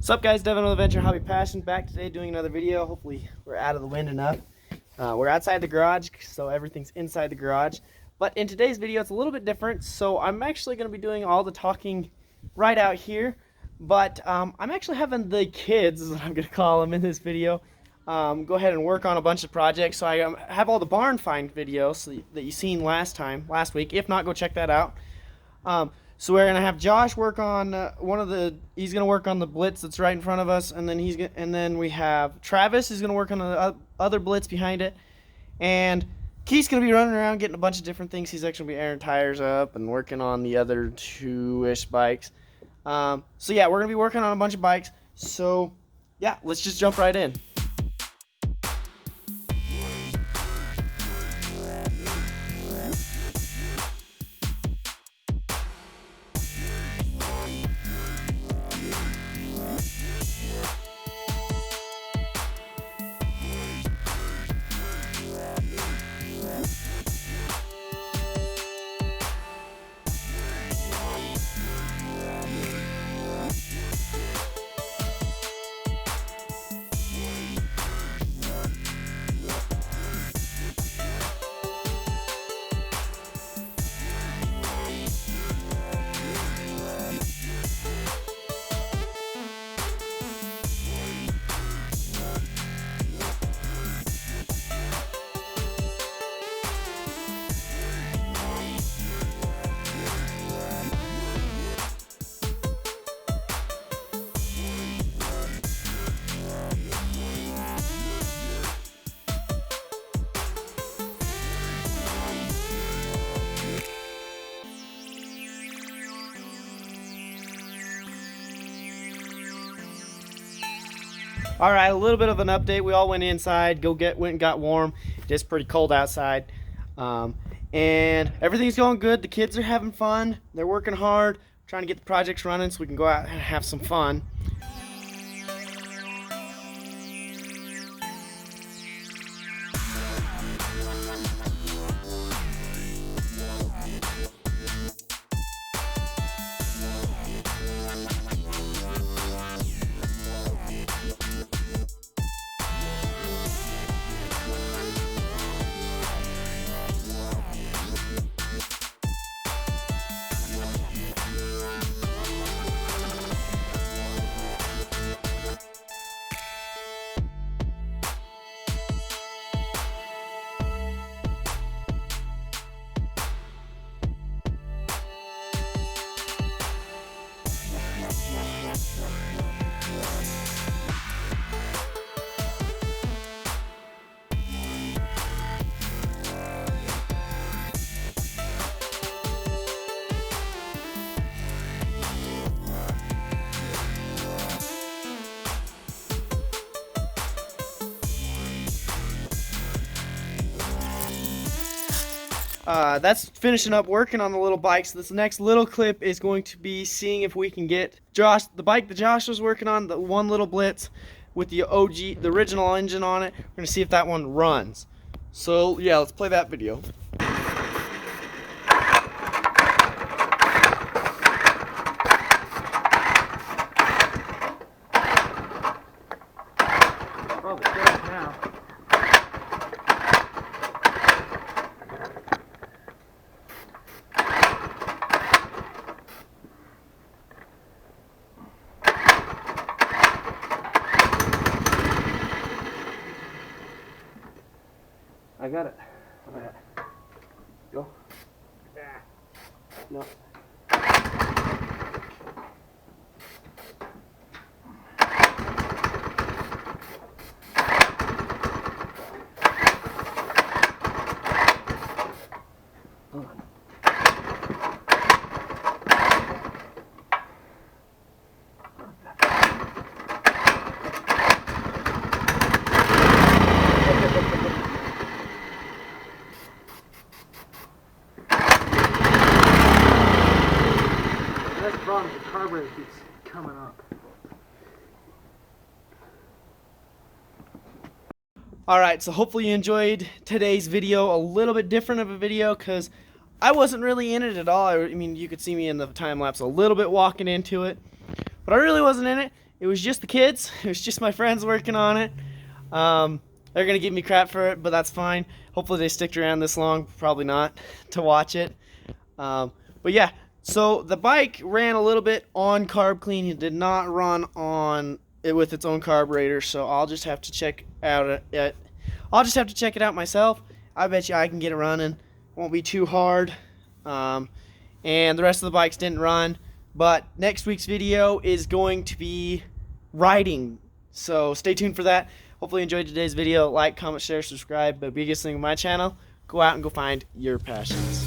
What's up, guys? Devin with Adventure Hobby Passion back today doing another video. Hopefully we're out of the wind enough. We're outside the garage, so everything's inside the garage. But in today's video, it's a little bit different. So I'm actually going to be doing all the talking right out here. But I'm actually having the kids, is what I'm going to call them in this video, go ahead and work on a bunch of projects. So I have all the barn find videos that you seen last week. If not, go check that out. So we're gonna have Josh work on he's gonna work on the blitz that's right in front of us, and then we have Travis is gonna work on the other blitz behind it, and Keith's gonna be running around getting a bunch of different things. He's actually gonna be airing tires up and working on the other two-ish bikes. So yeah, we're gonna be working on a bunch of bikes. So yeah, let's just jump right in. All right, a little bit of an update. We all went inside, went and got warm. It's pretty cold outside, and everything's going good. The kids are having fun. They're working hard, trying to get the projects running so we can go out and have some fun. That's finishing up working on the little bikes. This next little clip is going to be seeing if we can get the bike that Josh was working on, the one little blitz with the the original engine on it. We're gonna see if that one runs. So yeah, let's play that video. Probably good now. I got it. All right. Go. No. Hold on. Problem, the carburetor keeps coming up. Alright, so hopefully you enjoyed today's video. A little bit different of a video because I wasn't really in it at all. I mean, you could see me in the time lapse a little bit walking into it, but I really wasn't in it. it was just the kids. It was just my friends working on it. They're gonna give me crap for it, but that's fine. Hopefully they stick around this long, probably not, to watch it. But yeah, so the bike ran a little bit on carb clean. It did not run on it with its own carburetor, so I'll just have to check it. I'll just have to check it out myself. I bet you I can get it running. Won't be too hard. And the rest of the bikes didn't run. But next week's video is going to be riding, so stay tuned for that. Hopefully you enjoyed today's video. Like, comment, share, subscribe. But biggest thing with my channel, go out and go find your passions.